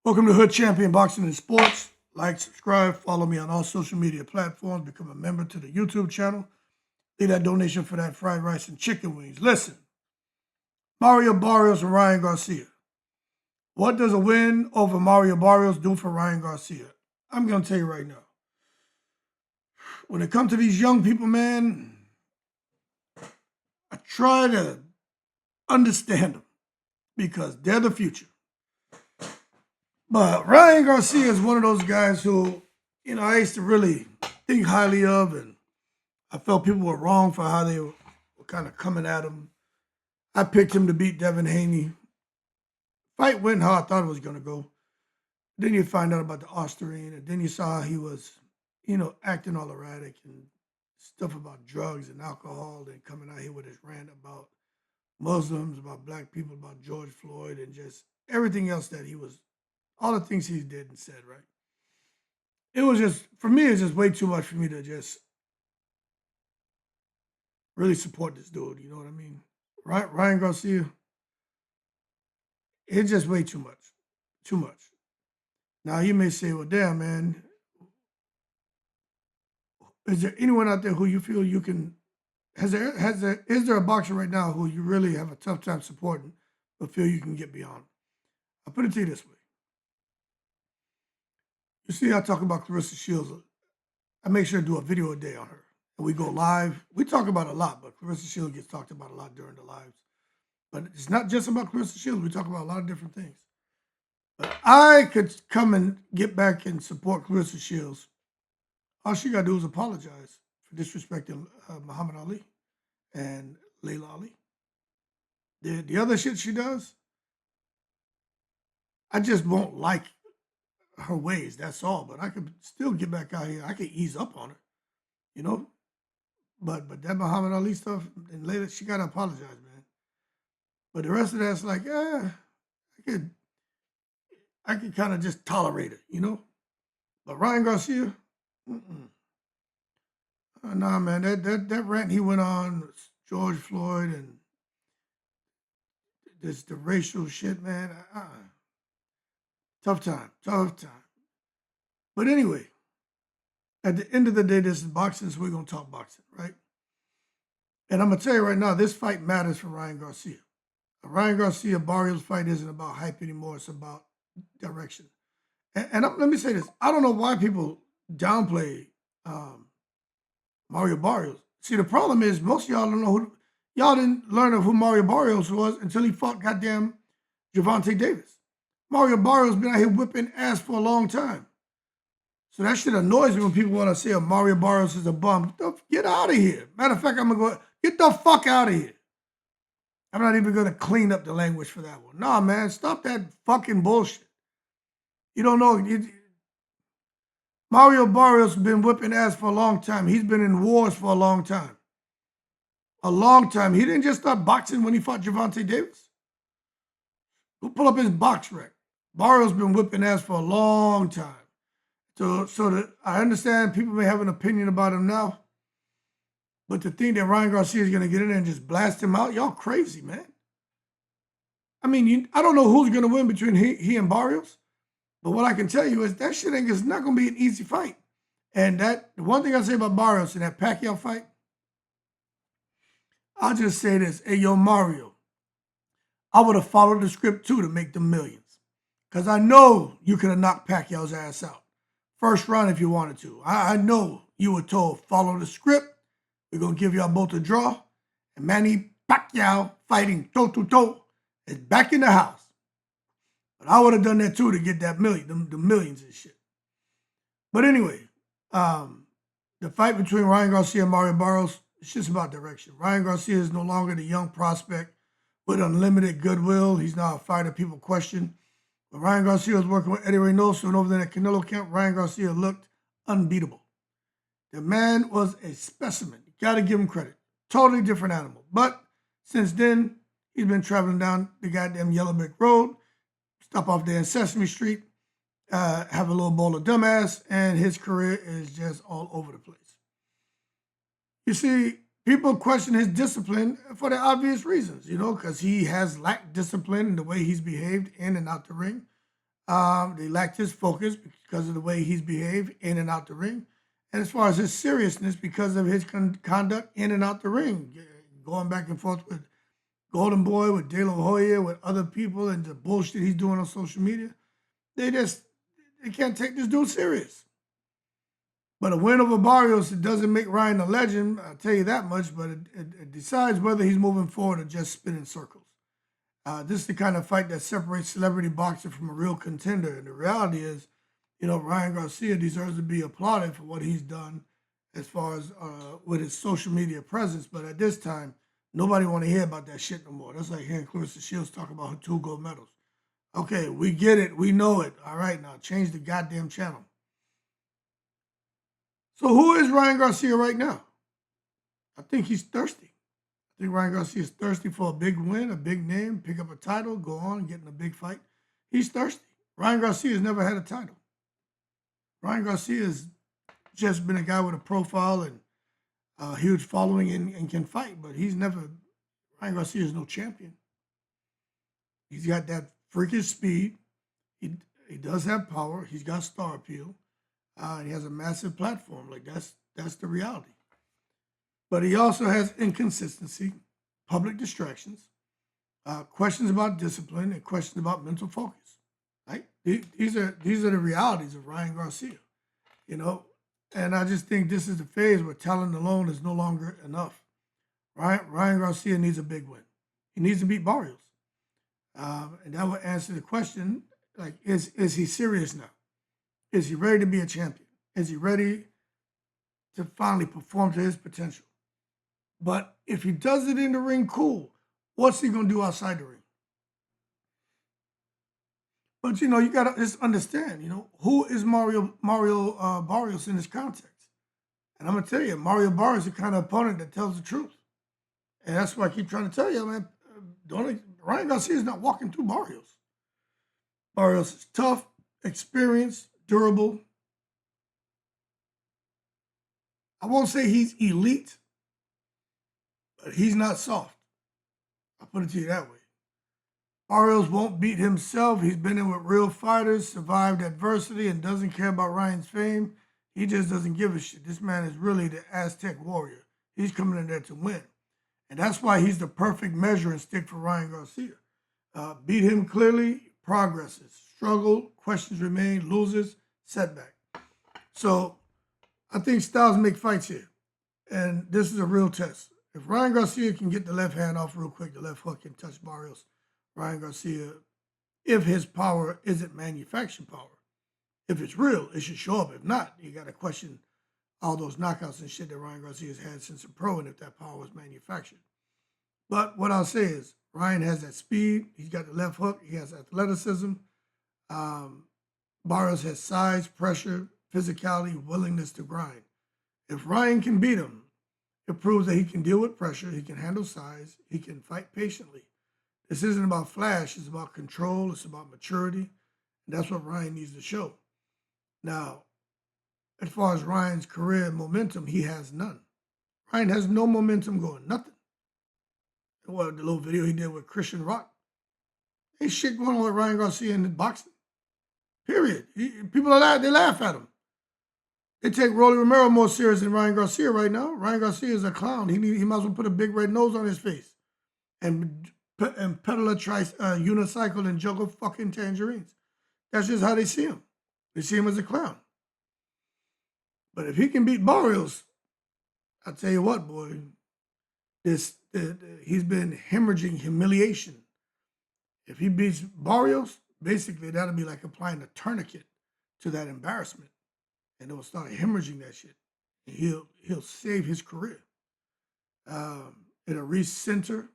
Welcome to Hood Champion Boxing and Sports. Like, subscribe, follow me on all social media platforms, become a member to the YouTube channel. Leave that donation for that fried rice and chicken wings. Listen, Mario Barrios and Ryan Garcia. What does a win over Mario Barrios do for Ryan Garcia? I'm going to tell you right now. When it comes to these young people, man, I try to understand them because they're the future. But Ryan Garcia is one of those guys who, I used to really think highly of, and I felt people were wrong for how they were kind of coming at him. I picked him to beat Devin Haney. Fight went how I thought it was going to go. Then you find out about the Osterine, and then you saw how he was, acting all erratic and stuff about drugs and alcohol, and coming out here with his rant about Muslims, about black people, about George Floyd, and just everything else that he was, all the things he did and said, right? It was just, for me, it's just way too much for me to just really support this dude, you know what I mean? Ryan Garcia, it's just way too much. Too much. Now, you may say, well, damn, man, is there anyone out there who you feel you can, is there a boxer right now who you really have a tough time supporting but feel you can get beyond? I'll put it to you this way. You see, I talk about Clarissa Shields. I make sure to do a video a day on her. And we go live. We talk about it a lot, but Clarissa Shields gets talked about a lot during the lives. But it's not just about Clarissa Shields. We talk about a lot of different things. But I could come and get back and support Clarissa Shields. All she got to do is apologize for disrespecting Muhammad Ali and Layla Ali. The other shit she does, I just won't like her ways, that's all. But I could still get back out here. I could ease up on her, you know? But that Muhammad Ali stuff, and Layla, she got to apologize, man. But the rest of that's like, I could kind of just tolerate it, you know? But Ryan Garcia, nah, man, that rant he went on with George Floyd and the racial shit, man. Tough time. But anyway, at the end of the day, this is boxing, so we're gonna talk boxing, right? And I'm gonna tell you right now, this fight matters for Ryan Garcia. The Ryan Garcia Barrios fight isn't about hype anymore; it's about direction. And let me say this: I don't know why people downplay Mario Barrios. See, the problem is most of y'all don't know y'all didn't learn of who Mario Barrios was until he fought goddamn Gervonta Davis. Mario Barrios been out here whipping ass for a long time. So that shit annoys me when people want to say, oh, Mario Barrios is a bum. Get out of here. Matter of fact, I'm going to go, get the fuck out of here. I'm not even going to clean up the language for that one. Nah, man, stop that fucking bullshit. You don't know. Mario Barrios has been whipping ass for a long time. He's been in wars for a long time. A long time. He didn't just start boxing when he fought Gervonta Davis. Go pull up his box rec. Barrios been whipping ass for a long time. So that I understand people may have an opinion about him now, but to think that Ryan Garcia is going to get in there and just blast him out, y'all crazy, man. I mean, I don't know who's going to win between he and Barrios, but what I can tell you is that shit is not going to be an easy fight. And the one thing I say about Barrios in that Pacquiao fight, I'll just say this. Hey, yo, Mario, I would have followed the script too to make the millions. Because I know you could have knocked Pacquiao's ass out. First round if you wanted to. I know you were told, follow the script. We're going to give y'all both a draw. And Manny Pacquiao fighting toe-to-toe is back in the house. But I would have done that too to get that the millions and shit. But anyway, the fight between Ryan Garcia and Mario Barrios, it's just about direction. Ryan Garcia is no longer the young prospect with unlimited goodwill. He's now a fighter people question. When Ryan Garcia was working with Eddie Reynoso and over there at Canelo camp, Ryan Garcia looked unbeatable. The man was a specimen. You got to give him credit. Totally different animal. But since then, he's been traveling down the goddamn Yellow Brick Road, stop off there in Sesame Street, have a little bowl of dumbass, and his career is just all over the place. You see, people question his discipline for the obvious reasons, because he has lacked discipline in the way he's behaved in and out the ring. They lacked his focus because of the way he's behaved in and out the ring. And as far as his seriousness, because of his conduct in and out the ring, going back and forth with Golden Boy, with De La Hoya, with other people, and the bullshit he's doing on social media, they can't take this dude serious. But a win over Barrios, it doesn't make Ryan a legend, I'll tell you that much, but it decides whether he's moving forward or just spinning circles. This is the kind of fight that separates celebrity boxing from a real contender. And the reality is, Ryan Garcia deserves to be applauded for what he's done as far as with his social media presence. But at this time, nobody want to hear about that shit no more. That's like hearing Clarissa Shields talk about her 2 gold medals. Okay, we get it. We know it. All right, now change the goddamn channel. So who is Ryan Garcia right now? I think he's thirsty. I think Ryan Garcia is thirsty for a big win, a big name, pick up a title, go on, get in a big fight. He's thirsty. Ryan Garcia has never had a title. Ryan Garcia has just been a guy with a profile and a huge following and can fight, but Ryan Garcia is no champion. He's got that freakish speed. He does have power. He's got star appeal. He has a massive platform. Like that's the reality. But he also has inconsistency, public distractions, questions about discipline, and questions about mental focus. Right? These are the realities of Ryan Garcia. And I just think this is the phase where talent alone is no longer enough. Ryan Garcia needs a big win. He needs to beat Barrios. And that would answer the question, like, is he serious now? Is he ready to be a champion? Is he ready to finally perform to his potential? But if he does it in the ring, cool. What's he going to do outside the ring? But, you got to just understand, who is Mario Barrios in this context? And I'm going to tell you, Mario Barrios is the kind of opponent that tells the truth. And that's why I keep trying to tell you, man, Ryan Garcia is not walking through Barrios. Barrios is tough, experienced, durable. I won't say he's elite, but he's not soft. I'll put it to you that way. Barrios won't beat himself. He's been in with real fighters, survived adversity, and doesn't care about Ryan's fame. He just doesn't give a shit. This man is really the Aztec warrior. He's coming in there to win. And that's why he's the perfect measuring stick for Ryan Garcia. Beat him clearly, progresses. Struggle, questions remain, loses, setback. So I think styles make fights here. And this is a real test. If Ryan Garcia can get the left hand off real quick, the left hook can touch Barrios, Ryan Garcia, if his power isn't manufactured power. If it's real, it should show up. If not, you got to question all those knockouts and shit that Ryan Garcia's had since a pro and if that power was manufactured. But what I'll say is Ryan has that speed. He's got the left hook. He has athleticism. Barrios has size, pressure, physicality, willingness to grind. If Ryan can beat him, it proves that he can deal with pressure, he can handle size, he can fight patiently. This isn't about flash, it's about control, it's about maturity, and that's what Ryan needs to show. Now, as far as Ryan's career momentum, he has none. Ryan has no momentum going, nothing. Well, the little video he did with Christian Rock, ain't shit going on with Ryan Garcia in boxing. Period. People they laugh at him. They take Rolly Romero more serious than Ryan Garcia right now. Ryan Garcia is a clown. He might as well put a big red nose on his face and pedal a unicycle and juggle fucking tangerines. That's just how they see him. They see him as a clown. But if he can beat Barrios, I'll tell you what, boy, he's been hemorrhaging humiliation. If he beats Barrios, basically that'll be like applying a tourniquet to that embarrassment. And it will start hemorrhaging that shit. And he'll save his career. It'll recenter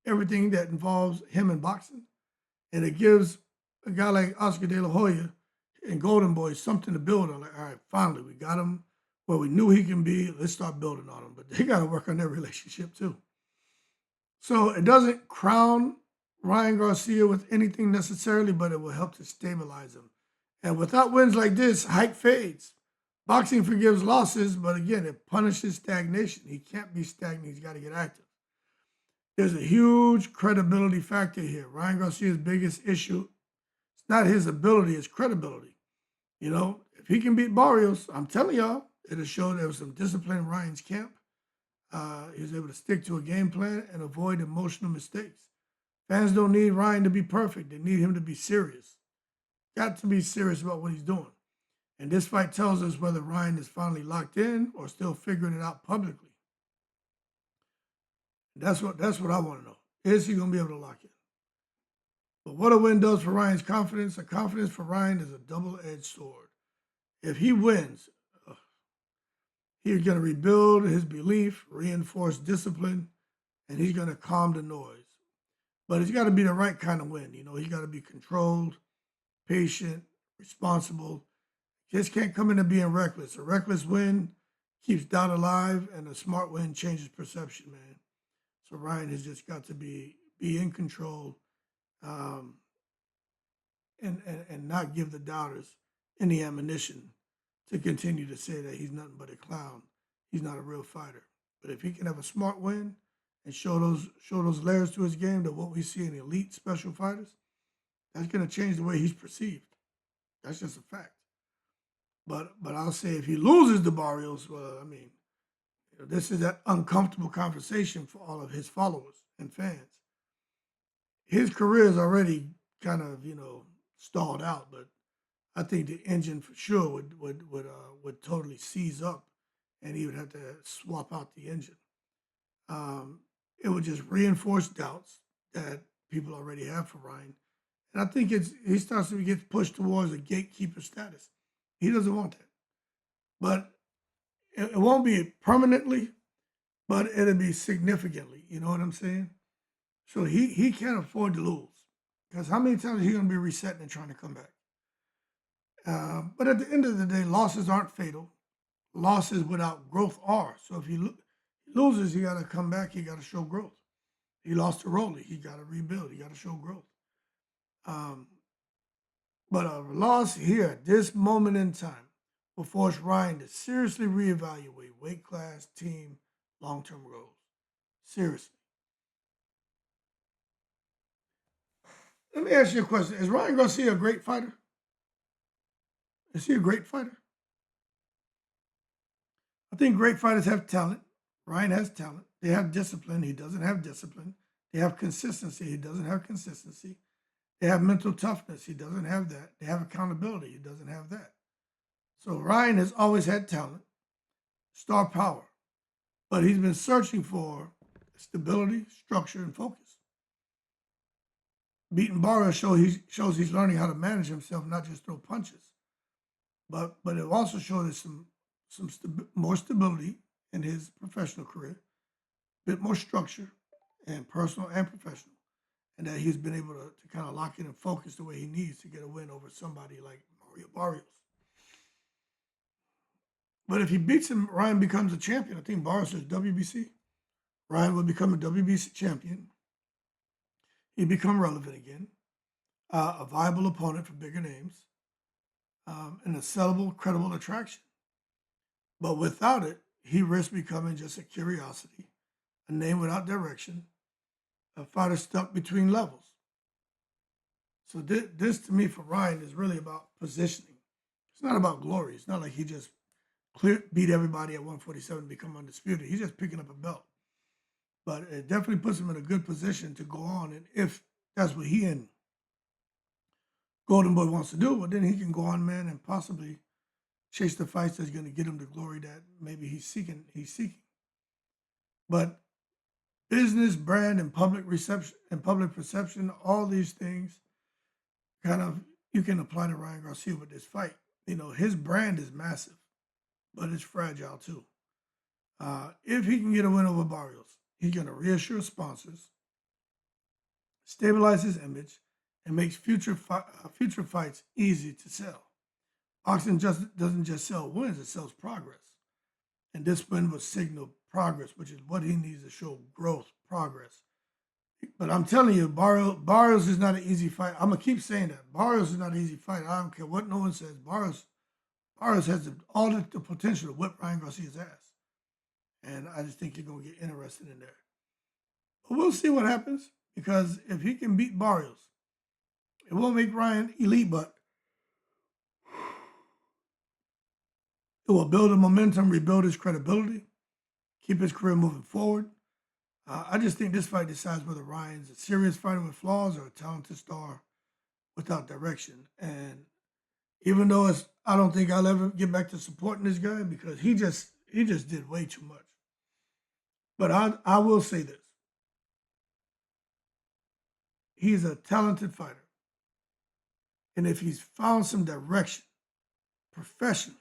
everything that involves him in boxing. And it gives a guy like Oscar De La Hoya and Golden Boy something to build on. Like, all right, finally, we got him where we knew he can be. Let's start building on him. But they got to work on their relationship too. So it doesn't crown Ryan Garcia with anything necessarily, but it will help to stabilize him. And without wins like this, hype fades. Boxing forgives losses, but again, it punishes stagnation. He can't be stagnant. He's got to get active. There's a huge credibility factor here. Ryan Garcia's biggest issue, it's not his ability, it's credibility. If he can beat Barrios, I'm telling y'all, it'll show there was some discipline in Ryan's camp. He was able to stick to a game plan and avoid emotional mistakes. Fans don't need Ryan to be perfect. They need him to be serious. Got to be serious about what he's doing. And this fight tells us whether Ryan is finally locked in or still figuring it out publicly. That's what I want to know. Is he going to be able to lock in? But what a win does for Ryan's confidence. A confidence for Ryan is a double-edged sword. If he wins, he's going to rebuild his belief, reinforce discipline, and he's going to calm the noise. But it's got to be the right kind of win. He's got to be controlled, patient, responsible. Just can't come into being reckless. A reckless win keeps doubt alive, and a smart win changes perception, man. So Ryan has just got to be in control, and not give the doubters any ammunition to continue to say that he's nothing but a clown. He's not a real fighter. But if he can have a smart win and show those layers to his game, to what we see in elite special fighters, that's going to change the way he's perceived. That's just a fact. But I'll say if he loses to Barrios, well, I mean, this is that uncomfortable conversation for all of his followers and fans. His career is already kind of, stalled out, but I think the engine for sure would totally seize up, and he would have to swap out the engine. It would just reinforce doubts that people already have for Ryan, and I think he starts to get pushed towards a gatekeeper status. He doesn't want that, but it won't be permanently, but it'll be significantly. You know what I'm saying? So he can't afford to lose, because how many times is he going to be resetting and trying to come back? But at the end of the day, losses aren't fatal. Losses without growth are. So if he loses, he got to come back. He got to show growth. He lost to Rolly. He got to rebuild. He got to show growth. But a loss here at this moment in time will force Ryan to seriously reevaluate weight class, team, long-term goals. Seriously. Let me ask you a question. Is Ryan Garcia a great fighter? Is he a great fighter? I think great fighters have talent. Ryan has talent. They have discipline. He doesn't have discipline. They have consistency. He doesn't have consistency. They have mental toughness. He doesn't have that. They have accountability. He doesn't have that. So Ryan has always had talent, star power, but he's been searching for stability, structure, and focus. Beating Barrios shows he's learning how to manage himself, not just throw punches. But it also shows some more stability in his professional career, a bit more structure, and personal and professional, and that he's been able to kind of lock in and focus the way he needs to get a win over somebody like Mario Barrios. But if he beats him, Ryan becomes a champion. I think Barrios is WBC. Ryan will become a WBC champion. He'd become relevant again, a viable opponent for bigger names, and a sellable, credible attraction. But without it, he risks becoming just a curiosity, a name without direction, a fighter stuck between levels. So this to me, for Ryan, is really about positioning. It's not about glory. It's not like he just beat everybody at 147 and become undisputed. He's just picking up a belt. But it definitely puts him in a good position to go on. And if that's what he and Golden Boy wants to do, well, then he can go on, man, and possibly chase the fights that's going to get him the glory that maybe he's seeking. But business, brand, and public reception and public perception, all these things kind of you can apply to Ryan Garcia with this fight. His brand is massive, but it's fragile too. If he can get a win over Barrios, he's going to reassure sponsors, stabilize his image, and makes future fights easy to sell. Boxing doesn't just sell wins, it sells progress. And this win will signal progress, which is what he needs to show: growth, progress. But I'm telling you, Barrios is not an easy fight. I'm going to keep saying that. Barrios is not an easy fight. I don't care what no one says. Barrios has all the potential to whip Ryan Garcia's ass. And I just think you're going to get interested in there. But we'll see what happens, because if he can beat Barrios, It won't make Ryan elite, but it will build a momentum, rebuild his credibility, keep his career moving forward. I just think this fight decides whether Ryan's a serious fighter with flaws or a talented star without direction. And even though I don't think I'll ever get back to supporting this guy because he just did way too much. But I will say this: he's a talented fighter, and if he's found some direction, professionally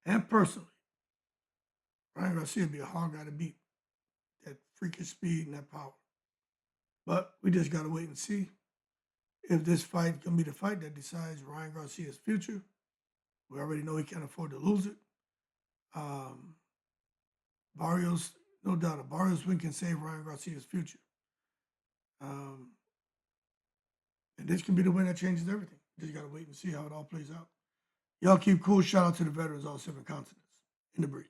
and personally, Ryan Garcia would be a hard guy to beat. That freakish speed and that power. But we just gotta wait and see if this fight can be the fight that decides Ryan Garcia's future. We already know he can't afford to lose it. Um, Barrios, no doubt, a Barrios win can save Ryan Garcia's future. Um, and this can be the win that changes everything. Just gotta wait and see how it all plays out. Y'all keep cool. Shout out to the veterans, all 7 continents. In the breeze.